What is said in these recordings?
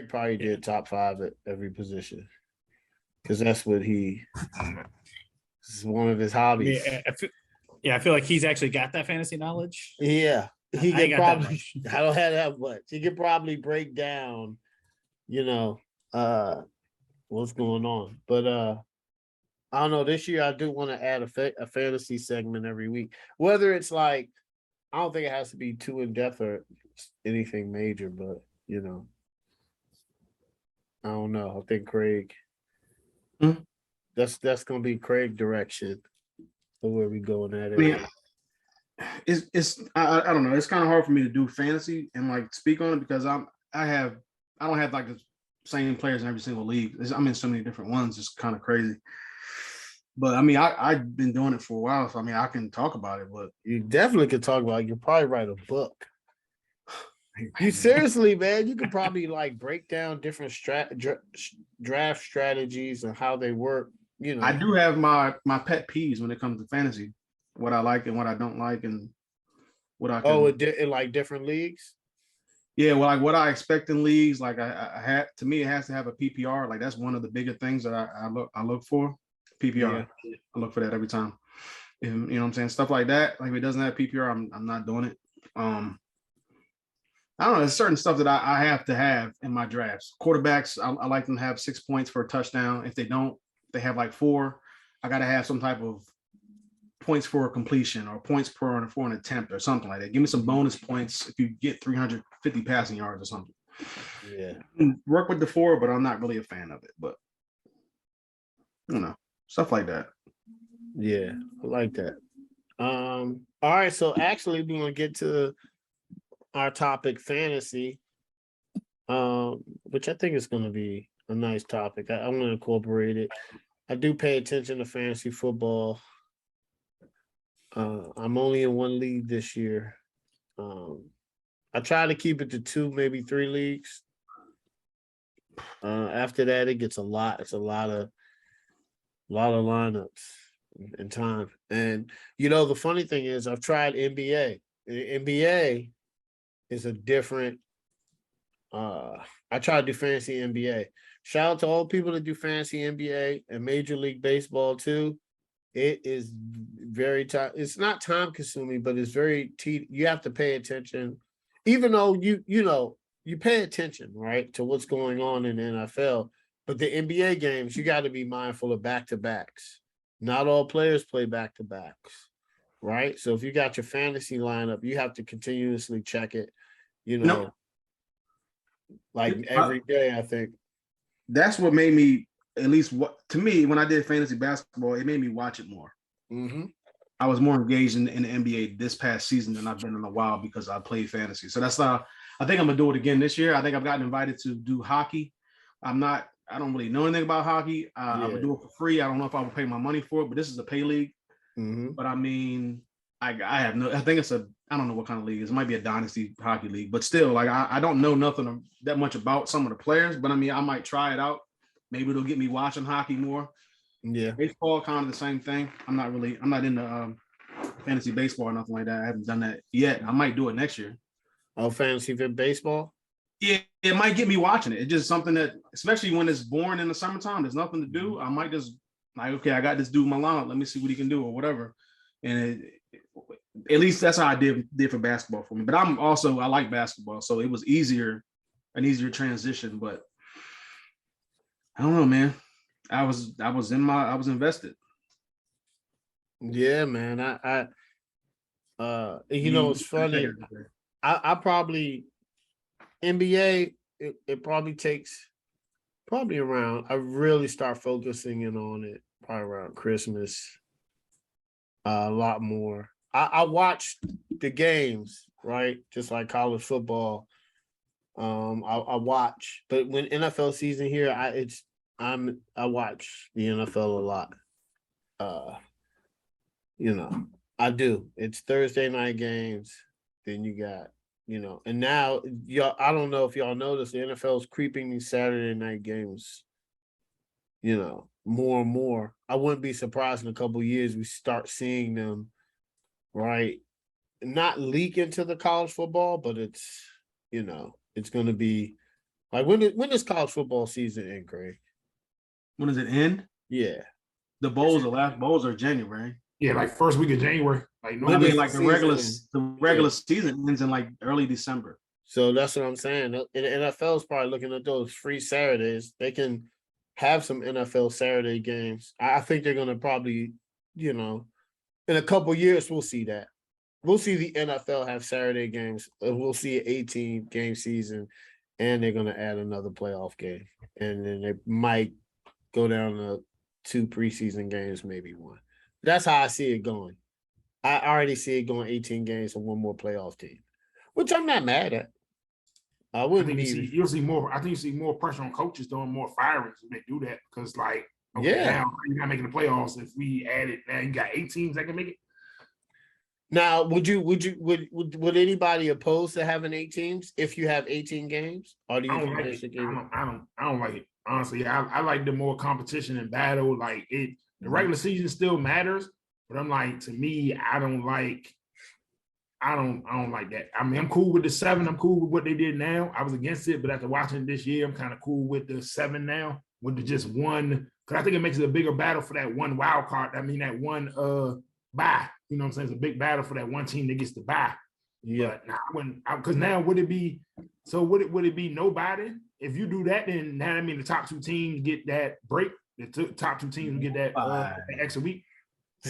Craig probably did top 5 at every position because that's what this is one of his hobbies. I feel like he's actually got that fantasy knowledge. Yeah, he I could probably. I don't have that much. He could probably break down, what's going on. But I don't know. This year, I do want to add a fantasy segment every week. Whether it's like, I don't think it has to be too in depth or anything major, but I don't know. I think Craig. That's gonna be Craig direction of where we going at it. I mean, I don't know. It's kind of hard for me to do fantasy and like speak on it because I don't have like the same players in every single league. I'm in so many different ones. It's kind of crazy. But I mean, I've been doing it for a while, so I mean, I can talk about it. But you definitely could talk about it. You could probably write a book. You seriously, man, you could probably like break down different draft strategies and how they work. I do have my pet peeves when it comes to fantasy, what I like and what I don't like, and what I can. In like different leagues. Yeah, well, like what I expect in leagues, like I had to me, it has to have a PPR. Like that's one of the bigger things that I look for. PPR. Yeah. I look for that every time. You know what I'm saying? Stuff like that. Like if it doesn't have PPR, I'm not doing it. I don't know. There's certain stuff that I have to have in my drafts. Quarterbacks, I like them to have 6 points for a touchdown. If they don't, they have like 4. I got to have some type of points for a completion or points for an attempt or something like that. Give me some bonus points if you get 350 passing yards or something. Yeah. Work with the 4, but I'm not really a fan of it. But stuff like that. Yeah, I like that. All right, so actually we're gonna get to our topic, fantasy, which I think is gonna be a nice topic. I'm gonna incorporate it. I do pay attention to fantasy football. I'm only in one league this year. I try to keep it to 2, maybe 3 leagues. After that, it gets a lot. It's a lot of lineups and time. And the funny thing is, I've tried NBA. The NBA is a different. I try to do fantasy NBA. Shout out to all people that do fantasy NBA and Major League Baseball too. It is very time. It's not time consuming, but it's very. You have to pay attention, even though you pay attention, right, to what's going on in the NFL. But the NBA games, you got to be mindful of back-to-backs. Not all players play back-to-backs, right? So if you got your fantasy lineup, you have to continuously check it, like every day, I think. That's what made me, at least to me, when I did fantasy basketball, it made me watch it more. Mm-hmm. I was more engaged in the NBA this past season than I've been in a while because I played fantasy. So that's I think I'm going to do it again this year. I think I've gotten invited to do hockey. I don't really know anything about hockey. I would do it for free. I don't know if I would pay my money for it, but this is a pay league. Mm-hmm. But I mean, I think I don't know what kind of league it is. It might be a dynasty hockey league, but still, like I don't know nothing that much about some of the players, but I mean, I might try it out. Maybe it'll get me watching hockey more. Yeah. Baseball, kind of the same thing. I'm not into fantasy baseball or nothing like that. I haven't done that yet. I might do it next year. Oh, fantasy baseball? Yeah, it might get me watching it. It's just something that, especially when it's boring in the summertime, there's nothing to do. I might just like, okay, I got this dude in my lineup. Let me see what he can do or whatever. And at least that's how I did for basketball for me. But I like basketball, so it was an easier transition. But I don't know, man. I was invested. Yeah, man. It's funny. I probably NBA. It probably takes around. I really start focusing in on it probably around Christmas. A lot more. I watch the games, right? Just like college football. I watch, but when NFL season here, I watch the NFL a lot. I do. It's Thursday night games. Then you got, and now y'all. I don't know if y'all noticed, the NFL is creeping these Saturday night games. More and more. I wouldn't be surprised in a couple of years we start seeing them, right? Not leak into the college football, but it's going to be Like when does college football season end, Craig? When does it end? Yeah. The last bowls are January. Yeah, like first week of January. Like When I does mean, the like the season- regular season ends in like early December. So that's what I'm saying. And the NFL is probably looking at those free Saturdays. They can have some NFL Saturday games. I think they're gonna probably, in a couple years, we'll see that. We'll see the NFL have Saturday games. We'll see an 18-game season, and they're gonna add another playoff game. And then they might go down to 2 preseason games, maybe 1. That's how I see it going. I already see it going 18 games and 1 more playoff team, which I'm not mad at. I I wouldn't think be. you'll see more. I think you see more pressure on coaches doing more firings when they do that because, like, okay, Yeah. now you're not making the playoffs. If we add it, now you got 8 teams that can make it. Now, would anybody oppose to having 8 teams if you have 18 games? Or do you I don't think like they it. should give it? I don't like it. Honestly, I like the more competition and battle. Like it, the regular season still matters, but I'm like, to me, I don't like that. I mean, I'm cool with the 7. I'm cool with what they did now. I was against it, but after watching this year, I'm kind of cool with the 7 now, with the just 1, because I think it makes it a bigger battle for that 1 wild card. I mean, that 1 bye. You know what I'm saying? It's a big battle for that 1 team that gets the bye. Yeah. But because now would it be nobody? If you do that, then now I mean the top 2 teams get that break. The top 2 teams get that extra week.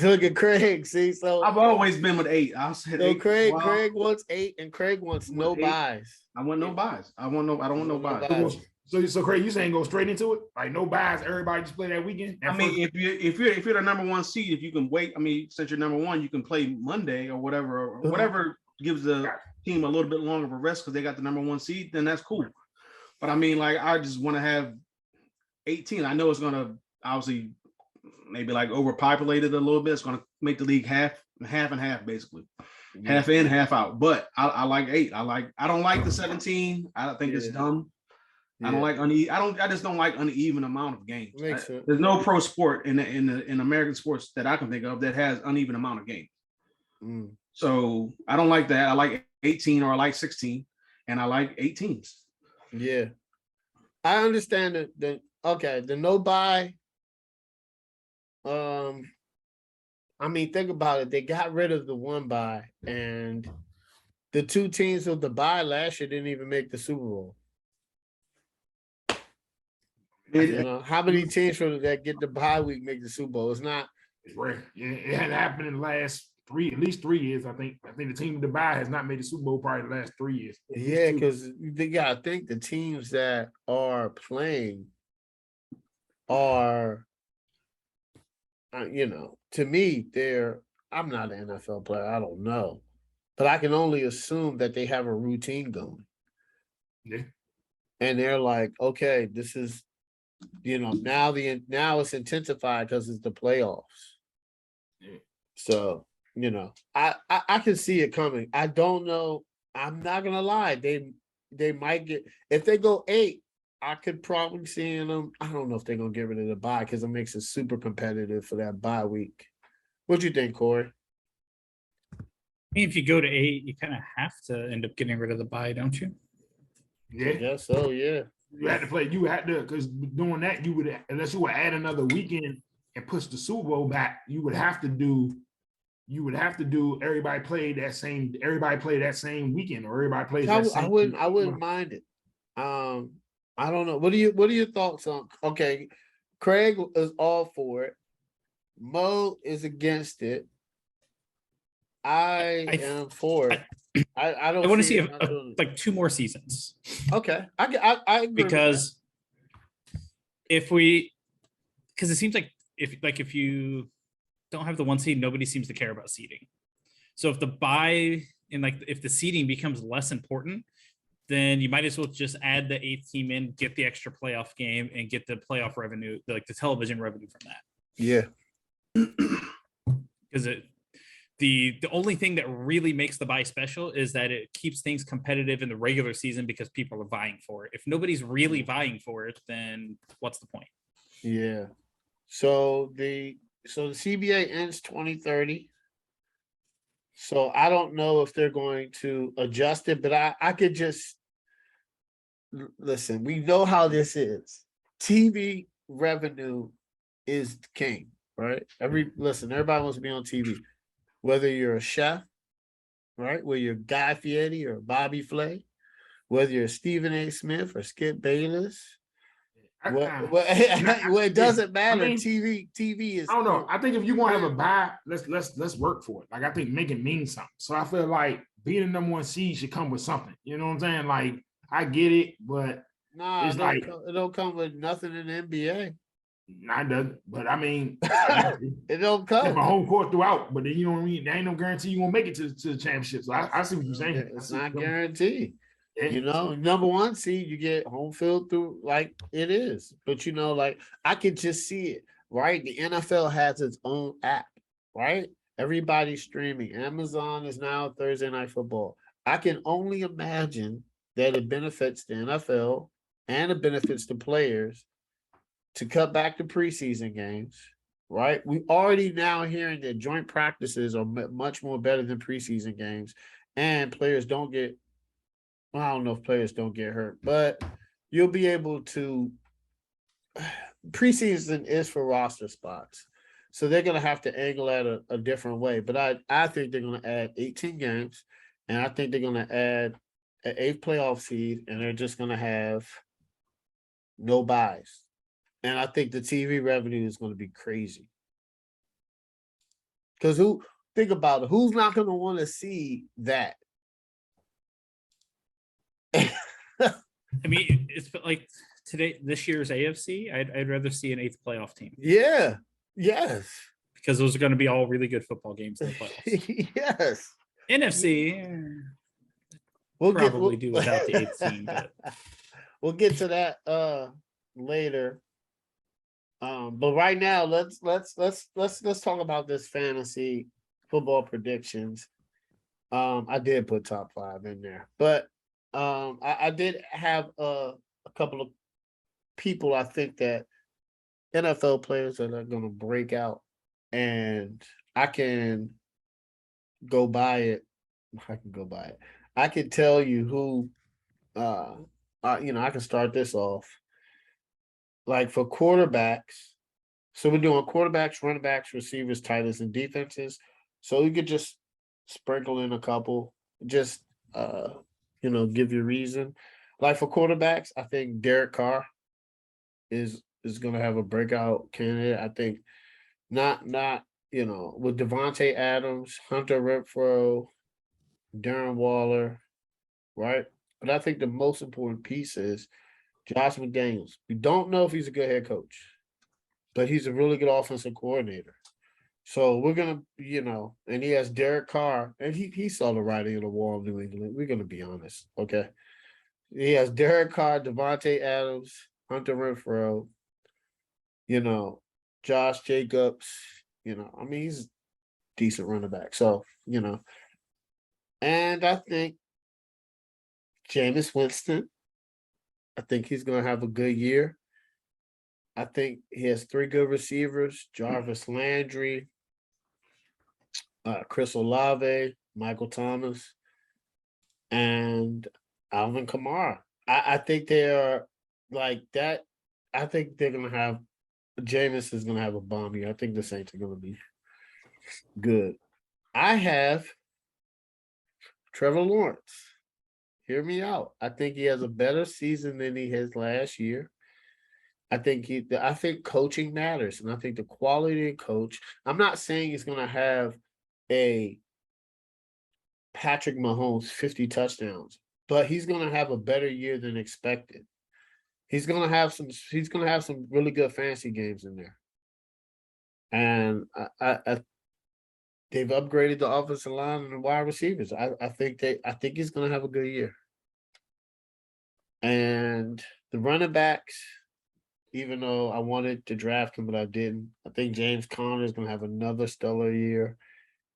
Look at Craig. See, so I've always been with 8. I'll say so 8. Craig wants 8, and Craig wants no 8. buys. I want no buys. I don't want no buys. So Craig, you saying go straight into it? Like no buys, everybody just play that weekend? I mean, if you're the number 1 seed, if you can wait, I mean, since you're number 1, you can play Monday or whatever gives the team a little bit longer of a rest because they got the number 1 seed, then that's cool. But I mean, like, I just want to have 18. I know it's gonna obviously maybe like overpopulated a little bit. It's gonna make the league half and half, basically. Yeah. Half in, half out. But I like 8. I don't like the 17. I don't think it's dumb. Yeah. I just don't like uneven amount of games. Makes sense. There's no pro sport in American sports that I can think of that has uneven amount of games. So I don't like that. I like 18 or I like 16, and I like 8 teams. Yeah. I understand the no buy. I mean, think about it. They got rid of the 1 buy, and the 2 teams with the buy last year didn't even make the Super Bowl. How many teams from that get the bye week make the Super Bowl? It's not. It's rare. Yeah, it had happened in the last at least 3 years. I think the team with the bye has not made the Super Bowl probably the last 3 years. Yeah, because they gotta think the teams that are playing are, to me, I'm not an NFL player. I don't know, but I can only assume that they have a routine going. Yeah, and they're like, okay, this is, now it's intensified because it's the playoffs. Yeah. So, I can see it coming. I don't know. I'm not gonna lie. They might get, if they go 8, I could probably see them. I don't know if they're gonna get rid of the bye because it makes it super competitive for that bye week. What do you think, Corey? I mean, if you go to 8, you kind of have to end up getting rid of the bye, don't you? Yeah. Yeah. So yeah. You had to play. You had to, because doing that, you would, unless you would add another weekend and push the Super Bowl back, you would have to do everybody play that same weekend, or everybody plays that same. I wouldn't mind it. I don't know. What are your thoughts on? Okay, Craig is all for it. Mo is against it. I am for it. I don't. I want to see like 2 more seasons. Okay, I agree because because it seems like if you don't have the 1 seed, nobody seems to care about seeding. So if the bye and if the seeding becomes less important, then you might as well just add the 8th team in, get the extra playoff game, and get the playoff revenue, like the television revenue from that. Yeah. Because the only thing that really makes the bye special is that it keeps things competitive in the regular season because people are vying for it. If nobody's really vying for it, then what's the point? Yeah. So the CBA ends 2030. So I don't know if they're going to adjust it, but I could just, listen, we know how this is. TV revenue is king, right? Everybody wants to be on TV. Whether you're a chef, right? Whether you're Guy Fieri or Bobby Flay, whether you're Stephen A. Smith or Skip Bayless. Well, it doesn't matter. TV is. I don't know. I think if you want to have a buy, let's work for it. Like, I think make it mean something. So I feel like being the number one seed should come with something. You know what I'm saying? Like, I get it, but it's like it don't come with nothing in the NBA. Nah, it doesn't. But I mean, it don't come. A home court throughout, but then you know what I mean. There ain't no guarantee you won't make it to the championship. So I see what you're saying. It's not guaranteed. Yeah. You know, number one seed, you get home field through like it is. But you know, like I can just see it, right? The NFL has its own app, right? Everybody's streaming. Amazon is now Thursday Night Football. I can only imagine that it benefits the NFL and it benefits the players to cut back the preseason games, right? We already now hearing that joint practices are much more better than preseason games, and players don't get. Well, I don't know if players don't get hurt, but you'll be able to. Preseason is for roster spots, so they're going to have to angle at a different way. But I think they're going to add 18 games, and I think they're going to add an 8th playoff seed, and they're just going to have no buys. And I think the TV revenue is going to be crazy. Because think about it, who's not going to want to see that? I mean, it's like this year's AFC, I'd rather see an 8th playoff team. Yeah. Yes. Because those are going to be all really good football games in the playoffs. Yes. NFC, we'll do without the 8th team. But. We'll get to that later. But right now, let's talk about this fantasy football predictions. I did put top 5 in there, but I did have a couple of people I think that NFL players that are going to break out, and I can go by it. I can tell you who. I can start this off. Like for quarterbacks, so we're doing quarterbacks, running backs, receivers, tight ends, and defenses. So you could just sprinkle in a couple, just give your reason. Like for quarterbacks, I think Derek Carr is going to have a breakout candidate. I think not with Devontae Adams, Hunter Renfrow, Darren Waller, right? But I think the most important piece is Josh McDaniels. We don't know if he's a good head coach, but he's a really good offensive coordinator. So we're going to, and he has Derek Carr, and he saw the writing on the wall in New England. We're going to be honest, okay? He has Derek Carr, Devontae Adams, Hunter Renfrow, Josh Jacobs, he's a decent running back. So, and I think Jameis Winston, I think he's going to have a good year. I think he has 3 good receivers, Jarvis Landry, Chris Olave, Michael Thomas, and Alvin Kamara. I think they are like that. I think they're going to have Jameis is going to have a bomb year. I think the Saints are going to be good. I have Trevor Lawrence. Hear me out. I think he has a better season than he has last year. I think coaching matters, and I think the quality of coach. I'm not saying he's going to have a Patrick Mahomes 50 touchdowns, but he's going to have a better year than expected. He's going to have some really good fantasy games in there, and they've upgraded the offensive line and the wide receivers. I think he's going to have a good year. And the running backs, even though I wanted to draft him, but I didn't, I think James Conner is going to have another stellar year.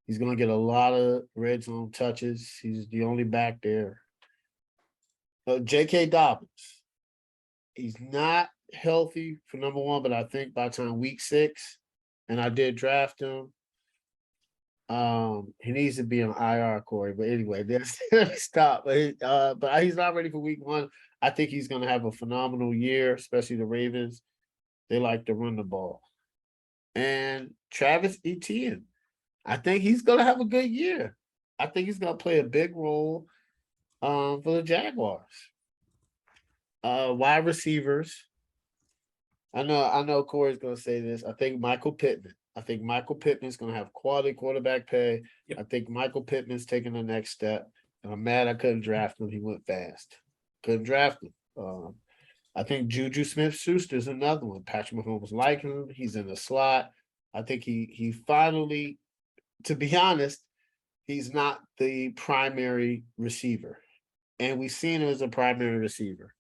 He's going to get a lot of red zone touches. He's the only back there. J.K. Dobbins, he's not healthy for number one, but I think by the time week 6, and I did draft him, He needs to be on IR, Corey. But anyway, let me stop. But he's not ready for week 1. I think he's going to have a phenomenal year, especially the Ravens. They like to run the ball. And Travis Etienne, I think he's going to have a good year. I think he's going to play a big role for the Jaguars. Wide receivers. I know Corey's going to say this. I think Michael Pittman. I think Michael Pittman's going to have quality quarterback play. Yep. I think Michael Pittman's taking the next step. And I'm mad I couldn't draft him. He went fast. Couldn't draft him. I think Juju Smith-Schuster is another one. Patrick Mahomes like him. He's in the slot. I think he finally, to be honest, he's not the primary receiver. And we've seen him as a primary receiver,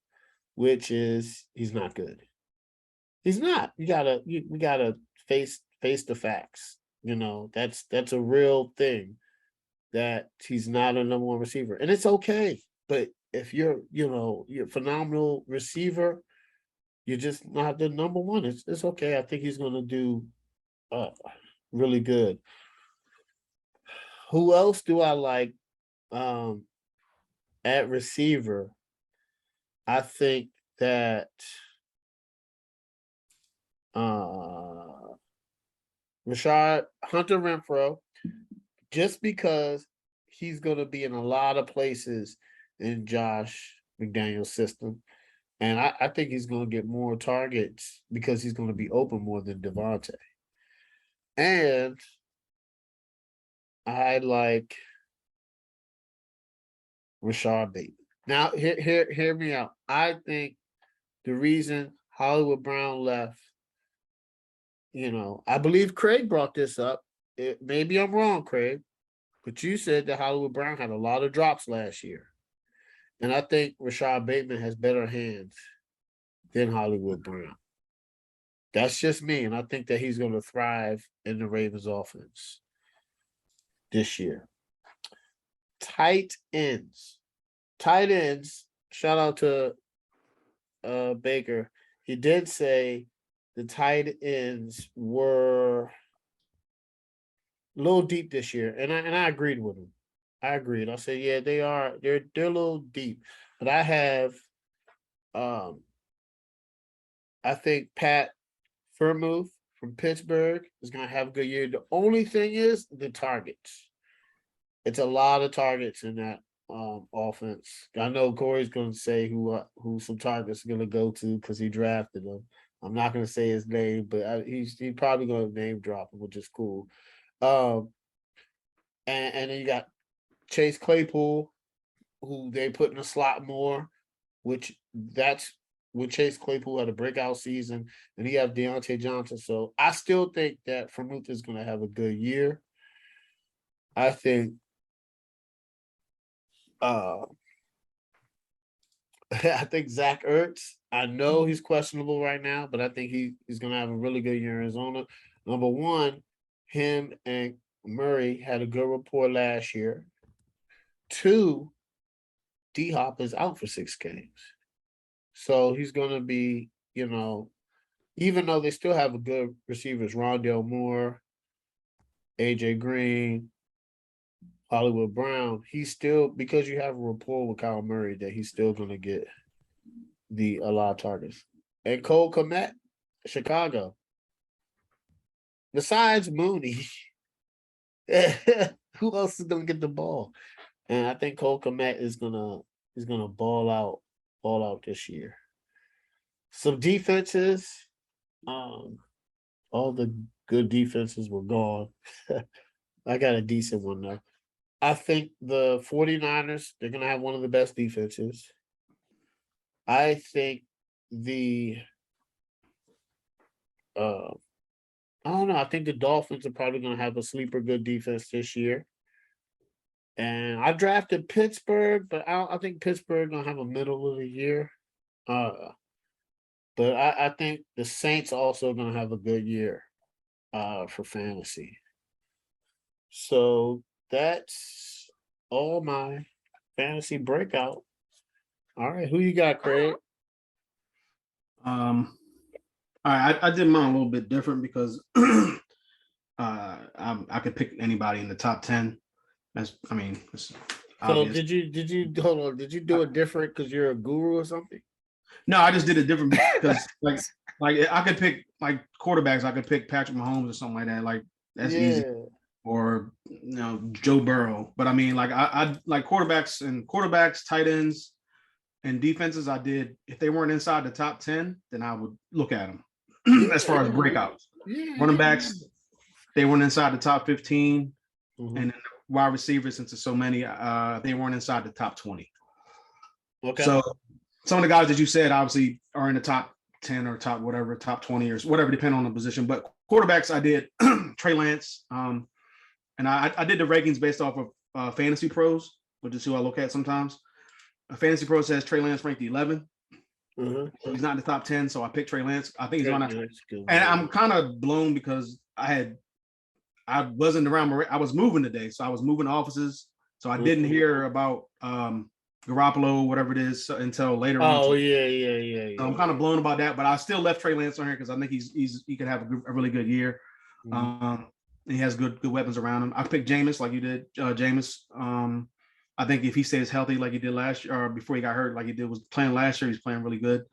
which is he's not good. He's not. We gotta face the facts. That's a real thing that he's not a number 1 receiver. And it's okay. But if you're a phenomenal receiver, you're just not the number 1. It's okay. I think he's gonna do really good. Who else do I like at receiver? I think that Rashad Hunter Renfro, just because he's going to be in a lot of places in Josh McDaniel's system. And I think he's going to get more targets because he's going to be open more than Devontae. And I like Rashad Bateman. Now, hear me out. I think the reason Hollywood Brown left, I believe Craig brought this up. Maybe I'm wrong, Craig, but you said that Hollywood Brown had a lot of drops last year. And I think Rashad Bateman has better hands than Hollywood Brown. That's just me. And I think that he's going to thrive in the Ravens offense this year. Tight ends. Shout out to Baker. He did say the tight ends were a little deep this year. And I agreed with him. I agreed. I said, yeah, they are. They're a little deep. But I have I think Pat Freiermuth from Pittsburgh is going to have a good year. The only thing is the targets. It's a lot of targets in that offense. I know Corey's going to say who some targets are going to go to because he drafted them. I'm not going to say his name, but he's probably going to name drop him, which is cool. And then you got Chase Claypool, who they put in the slot more, that's when Chase Claypool had a breakout season, and he have Deontay Johnson. So I still think that Freiermuth is going to have a good year. I think I think Zach Ertz, I know he's questionable right now, but I think he's going to have a really good year in Arizona. Number 1, him and Murray had a good rapport last year. 2, D-Hop is out for 6 games. So he's going to be, even though they still have a good receivers, Rondale Moore, AJ Green, Hollywood Brown, he's still, because you have a rapport with Kyle Murray, that he's still going to get a lot of targets. And Cole Kmet, Chicago. Besides Mooney, who else is going to get the ball? And I think Cole Kmet is gonna ball out this year. Some defenses, all the good defenses were gone. I got a decent one though. I think the 49ers, they're gonna have one of the best defenses. I think I don't know. I think the Dolphins are probably gonna have a sleeper good defense this year. And I drafted Pittsburgh, but I think Pittsburgh gonna have a middle of the year. But I think the Saints also gonna have a good year for fantasy. So that's all my fantasy breakout. All right, who you got, Craig? All right, I did mine a little bit different because I could pick anybody in the top 10. It's So obvious. did you hold on? Did you do it different because you're a guru or something? No, I just did it different because like I could pick like quarterbacks. I could pick Patrick Mahomes or something like that. Like that's easy. Or Joe Burrow. But I mean, like I like quarterbacks, tight ends, and defenses. I did if they weren't inside the top 10, then I would look at them. As far as breakouts, running backs, they weren't inside the top 15, and then wide receivers, since there's so many, they weren't inside the top 20. Okay. So some of the guys that you said obviously are in the top 10 or top 20 or whatever, depending on the position. But quarterbacks, I did Trey Lance, and I did the rankings based off of Fantasy Pros, which is who I look at sometimes. Fantasy Pro says Trey Lance ranked 11. He's not in the top 10, so I picked Trey Lance. I think he's on that. And I'm kind of blown because I wasn't around. I was moving today, so I was moving offices, so I didn't hear about Garoppolo, whatever it is, until later. Oh yeah. So I'm kind of blown about that, but I still left Trey Lance on here because I think he could have a really good year. He has good weapons around him. I picked Jameis like you did, Jameis. I think if he stays healthy like he did last year, or before he got hurt like he did was playing last year, he's playing really good.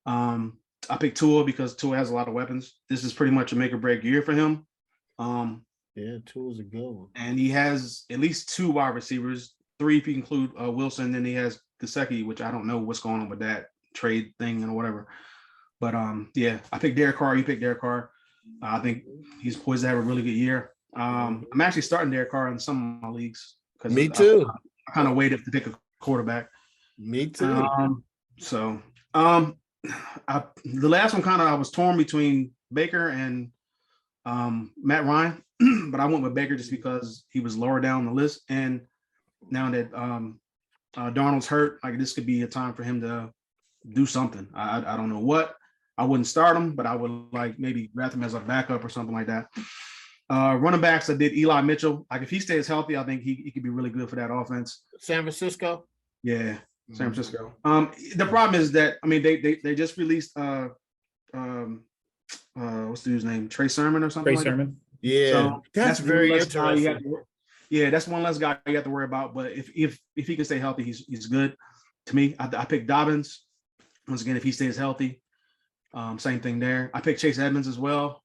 I picked Tua because Tua has a lot of weapons. This is pretty much a make or break year for him. Yeah, Tua's a good one. And he has at least 2 wide receivers, 3 if you include Wilson. Then he has Gesicki, which I don't know what's going on with that trade thing and whatever. But yeah, I picked Derek Carr. You picked Derek Carr. I think he's poised to have a really good year. I'm actually starting Derek Carr in some of my leagues. Me too. I kind of waited to pick a quarterback. Me too. The last one I was torn between Baker and Matt Ryan, but I went with Baker just because he was lower down the list. And now that Darnold's hurt, like this could be a time for him to do something. I don't know what. I wouldn't start him, but I would like maybe draft him as a backup or something like that. Running backs, I did Eli Mitchell. Like if he stays healthy, I think he could be really good for that offense. San Francisco. Yeah, San Francisco. The problem is that they just released what's the dude's name? Trey Sermon or something. Trey Sermon. Yeah, so that's very interesting. Yeah, that's one less guy you have to worry about. But if he can stay healthy, he's good. To me, I picked Dobbins. Once again, if he stays healthy, same thing there. I picked Chase Edmonds as well.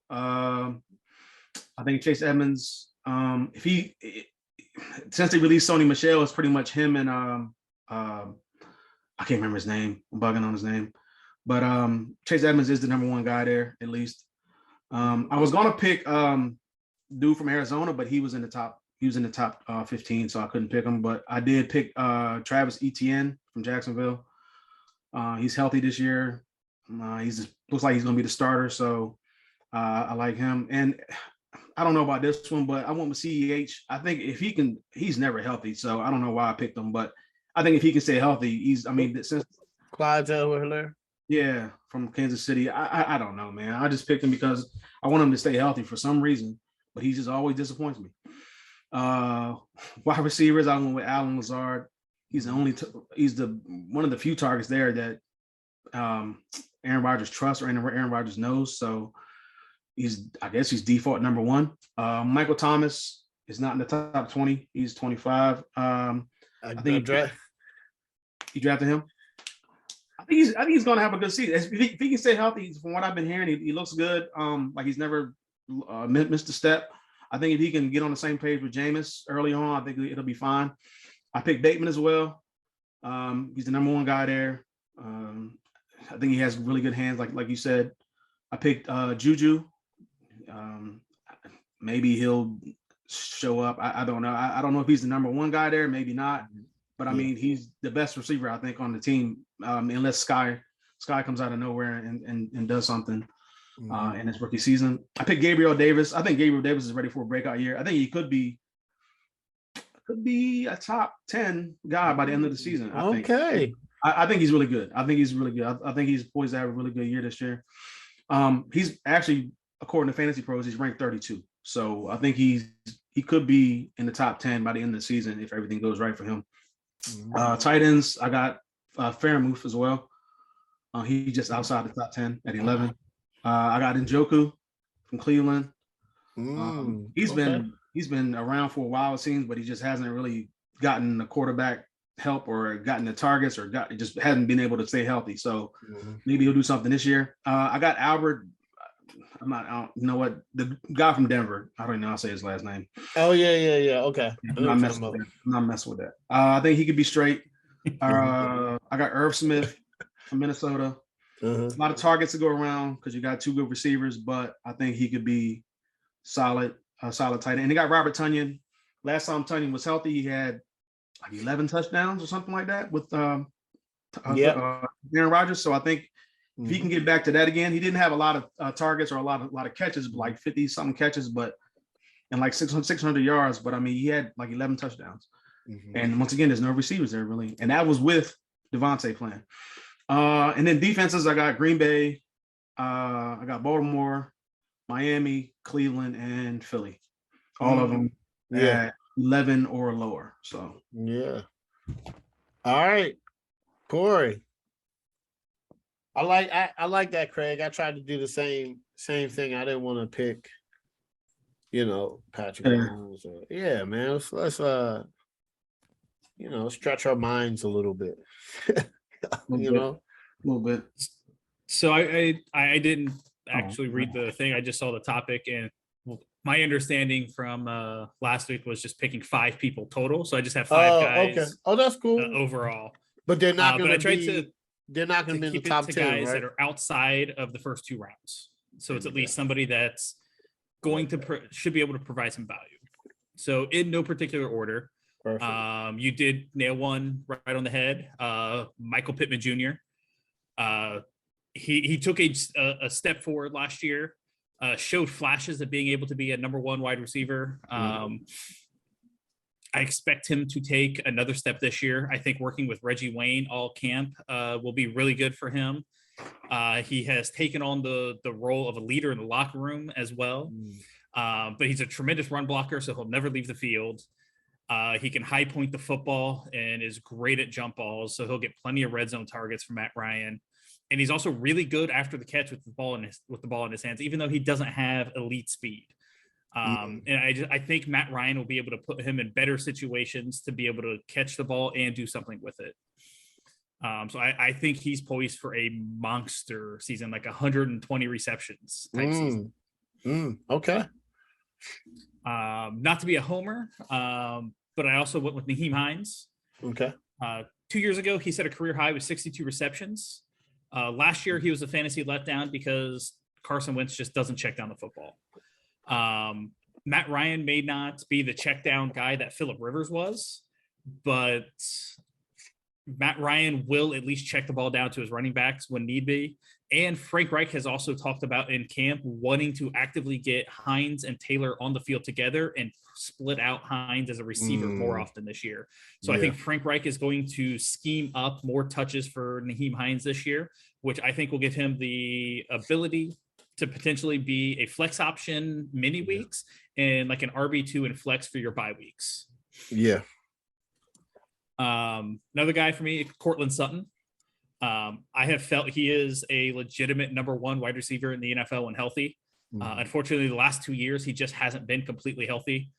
I think Chase Edmonds, since they released Sony Michel, it's pretty much him and I can't remember his name. I'm bugging on his name, but Chase Edmonds is the number 1 guy there at least. I was gonna pick dude from Arizona, but he was in the top 15, so I couldn't pick him. But I did pick Travis Etienne from Jacksonville. He's healthy this year. Looks like he's gonna be the starter, so I like him. And I don't know about this one, but I went with CEH. I think if he can, he's never healthy, so I don't know why I picked him, but I think if he can stay healthy, since Clyde Edwards-Helaire. Yeah, from Kansas City. I don't know, man. I just picked him because I want him to stay healthy for some reason, but he just always disappoints me. Wide receivers, I went with Allen Lazard. He's the one of the few targets there that Aaron Rodgers trusts or Aaron Rodgers knows. So I guess he's default number 1. Michael Thomas is not in the top 20. He's 25. I think you drafted him. I think he's going to have a good season. If he can stay healthy, from what I've been hearing, he looks good. Like he's never missed a step. I think if he can get on the same page with Jameis early on, I think it'll be fine. I picked Bateman as well. He's the number 1 guy there. I think he has really good hands, like you said. I picked Juju. Maybe he'll show up. I don't know. I don't know if he's the number 1 guy there. Maybe not. But I mean, he's the best receiver I think on the team, unless Sky comes out of nowhere and does something in his rookie season. I picked Gabriel Davis. I think Gabriel Davis is ready for a breakout year. I think he could be a top 10 guy by the end of the season. I think he's really good. I think he's poised to have a really good year this year. He's actually, according to Fantasy Pros, he's ranked 32. So I think he could be in the top 10 by the end of the season if everything goes right for him. Tight ends, I got Fairmouth as well. He's just outside the top 10 at 11. I got Njoku from Cleveland. He's okay. been around for a while, it seems, but he just hasn't really gotten the quarterback help or gotten the targets or just hasn't been able to stay healthy. So maybe he'll do something this year. I got Albert. You know what? The guy from Denver. I don't know how to say his last name. Oh yeah. Okay. I'm not messing with that. I think he could be straight. I got Irv Smith from Minnesota. A lot of targets to go around because you got two good receivers, but I think he could be solid tight end. And he got Robert Tonyan. Last time Tonyan was healthy, he had like 11 touchdowns or something like that with Aaron Rodgers. So I think if he can get back to that again, he didn't have a lot of targets or a lot of catches, like 50 something catches, but and like 600 yards. But I mean, he had like 11 touchdowns. And once again, there's no receivers there really, and that was with Devontae playing. And then defenses, I got Green Bay, I got Baltimore, Miami, Cleveland, and Philly. All of them at 11 or lower. So yeah. All right, Corey. I like that, Craig. I tried to do the same thing. I didn't want to pick, Patrick Mahomes. Man. Let's stretch our minds a little bit. A little bit. So I didn't actually read the thing. I just saw the topic, and my understanding from last week was just picking 5 people total. So I just have 5 guys. Okay. Oh, that's cool. Overall, but they're not going to be. They're not going to be in the top 10, guys right? that are outside of the first 2 rounds. So it's at least somebody that's going to should be able to provide some value. So in no particular order, you did nail one right on the head. Michael Pittman Jr. He took a step forward last year. Showed flashes of being able to be a number 1 wide receiver. I expect him to take another step this year. I think working with Reggie Wayne all camp will be really good for him. He has taken on the role of a leader in the locker room as well. But he's a tremendous run blocker, so he'll never leave the field. He can high point the football and is great at jump balls, so he'll get plenty of red zone targets from Matt Ryan. And he's also really good after the catch with the ball in his hands, even though he doesn't have elite speed. And I think Matt Ryan will be able to put him in better situations to be able to catch the ball and do something with it. So I think he's poised for a monster season, like 120 receptions type season. Okay. Not to be a homer, but I also went with Nyheim Hines. Okay. 2 years ago, he set a career high with 62 receptions. Last year, he was a fantasy letdown because Carson Wentz just doesn't check down the football. Matt Ryan may not be the check down guy that Phillip Rivers was, but Matt Ryan will at least check the ball down to his running backs when need be. And Frank Reich has also talked about in camp wanting to actively get Hines and Taylor on the field together and split out Hines as a receiver more often this year. So I think Frank Reich is going to scheme up more touches for Nyheim Hines this year, which I think will give him the ability to potentially be a flex option mini weeks and like an RB2 and flex for your bye weeks. Yeah. Another guy for me, Cortland Sutton. I have felt he is a legitimate number 1 wide receiver in the NFL when healthy. Unfortunately, the last 2 years, he just hasn't been completely healthy.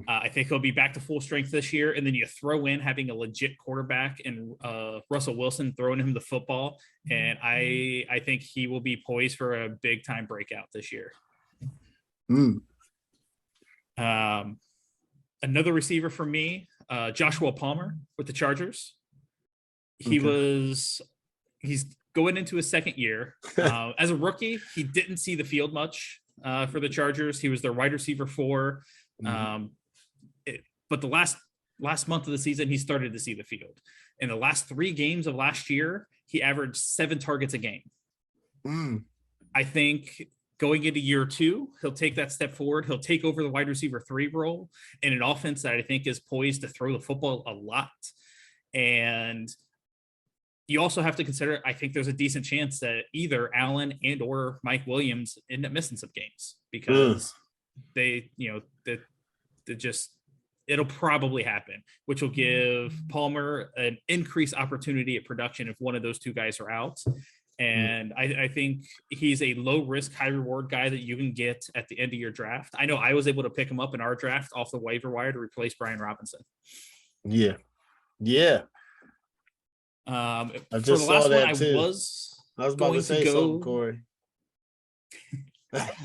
I think he'll be back to full strength this year. And then you throw in having a legit quarterback and Russell Wilson throwing him the football. And I think he will be poised for a big time breakout this year. Another receiver for me, Joshua Palmer with the Chargers. He's going into his second year. As a rookie, he didn't see the field much for the Chargers. He was their wide receiver 4. But the last month of the season, he started to see the field. In the last 3 games of last year, he averaged 7 targets a game. I think going into year 2, he'll take that step forward. He'll take over the wide receiver 3 role in an offense that I think is poised to throw the football a lot. And you also have to consider, I think there's a decent chance that either Allen and or Mike Williams end up missing some games because it'll probably happen, which will give Palmer an increased opportunity at production if one of those 2 guys are out. And I think he's a low risk, high reward guy that you can get at the end of your draft. I know I was able to pick him up in our draft off the waiver wire to replace Brian Robinson. Yeah. Yeah. I just for the saw last one, that I too. was about going to say go. something, Corey.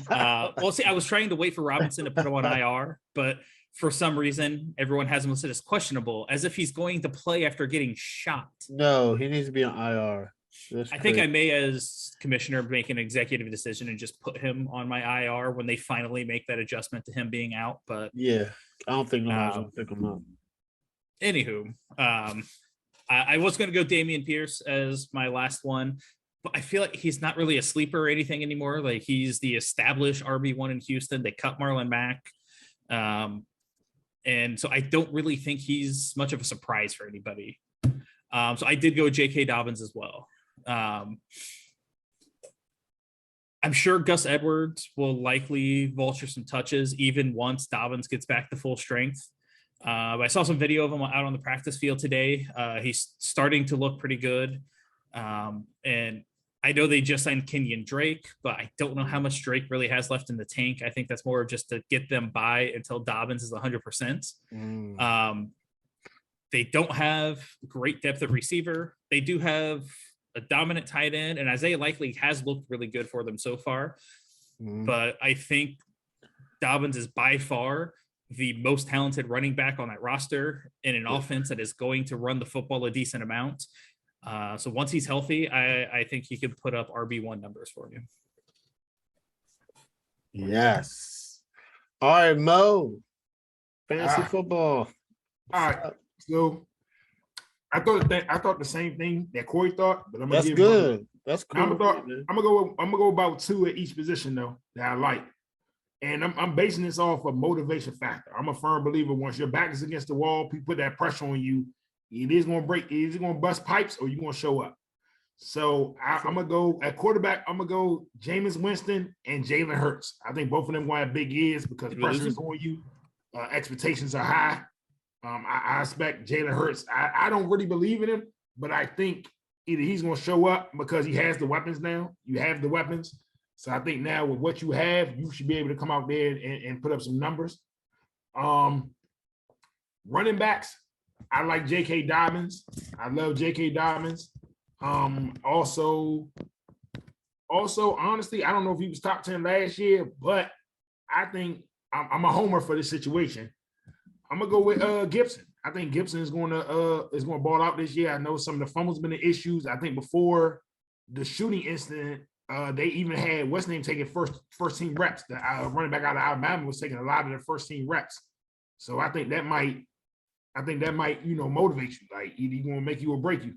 Well, see, I was trying to wait for Robinson to put him on IR, but for some reason, everyone has him listed as questionable, as if he's going to play after getting shot. No, he needs to be on IR. I think I may, as commissioner, make an executive decision and just put him on my IR when they finally make that adjustment to him being out. But yeah, I don't think nobody's gonna pick him up. Anywho, I was going to go Dameon Pierce as my last one, but I feel like he's not really a sleeper or anything anymore. Like, he's the established RB1 in Houston. They cut Marlon Mack. And so I don't really think he's much of a surprise for anybody. So I did go J.K. Dobbins as well. I'm sure Gus Edwards will likely vulture some touches even once Dobbins gets back to full strength. I saw some video of him out on the practice field today. He's starting to look pretty good. And I know they just signed Kenyon Drake, but I don't know how much Drake really has left in the tank. I think that's more just to get them by until Dobbins is 100%. They don't have great depth of receiver. They do have a dominant tight end, and Isaiah Likely has looked really good for them so far. But I think Dobbins is by far the most talented running back on that roster in an offense that is going to run the football a decent amount. So once he's healthy, I think he could put up RB1 numbers for you. Yes. All right, Mo. Fantasy football. All right. So I thought the same thing that Corey thought, but I'm gonna That's good. That's cool. I'm gonna go about two at each position though that I like. And I'm basing this off a motivation factor. I'm a firm believer once your back is against the wall, people put that pressure on you. It is going to break. Is it going to bust pipes or you going to show up? So I'm going to go at quarterback. I'm going to go Jameis Winston and Jalen Hurts. I think both of them going to have big years because pressure is on you. Expectations are high. I expect Jalen Hurts. I don't really believe in him, but I think either he's going to show up because he has the weapons now. You have the weapons. So I think now with what you have, you should be able to come out there and put up some numbers. Running backs, I like J.K. Dobbins. I love J.K. Dobbins. Also, honestly, I don't know if he was top 10 last year, but I think I'm a homer for this situation. I'm gonna go with Gibson. I think Gibson is going to ball out this year. I know some of the fumbles been the issues. I think before the shooting incident, they even had what's name taking first team reps. The running back out of Alabama was taking a lot of the first team reps. So I think that might motivate you. Like either he's gonna make you or break you.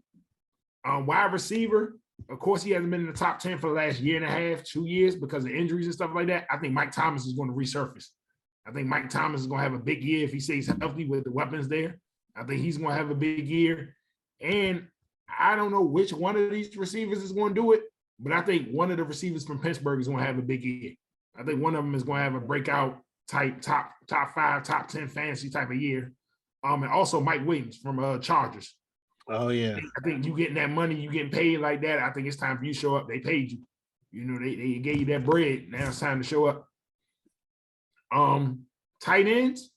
Wide receiver, of course, he hasn't been in the top 10 for the last year and a half, 2 years because of injuries and stuff like that. I think Mike Thomas is going to resurface. I think Mike Thomas is going to have a big year if he stays healthy with the weapons there. I think he's going to have a big year. And I don't know which one of these receivers is going to do it, but I think one of the receivers from Pittsburgh is going to have a big year. I think one of them is going to have a breakout type, top 5, top 10 fantasy type of year. And also Mike Williams from Chargers. Oh, yeah. I think you getting that money, you getting paid like that. I think it's time for you to show up. They paid you. They gave you that bread. Now it's time to show up. Tight ends.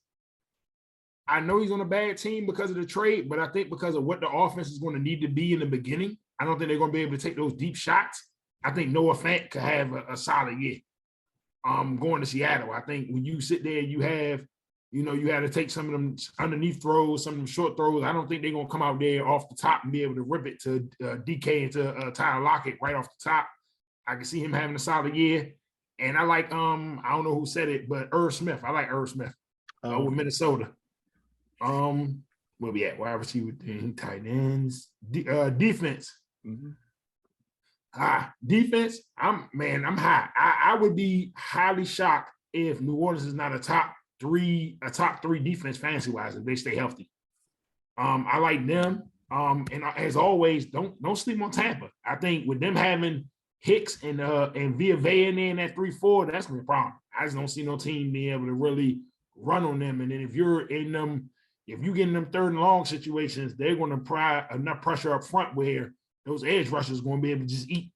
I know he's on a bad team because of the trade, but I think because of what the offense is going to need to be in the beginning, I don't think they're going to be able to take those deep shots. I think Noah Fant could have a solid year. Going to Seattle, I think when you sit there, you had to take some of them underneath throws, some of them short throws. I don't think they're going to come out there off the top and be able to rip it to DK and to Tyler Lockett right off the top. I can see him having a solid year. And I like, I don't know who said it, but Irv Smith. I like Irv Smith with Minnesota. Where we at? Wide receiver, tight ends, defense. Mm-hmm. Defense. I'm high. I would be highly shocked if New Orleans is not a top three defense fantasy wise if they stay healthy. I like them. And as always, don't sleep on Tampa. I think with them having Hicks and Villa in there in that 3-4, that's no problem. I just don't see no team being able to really run on them. And then if you get in them third and long situations, they're going to apply enough pressure up front where those edge rushers are going to be able to just eat.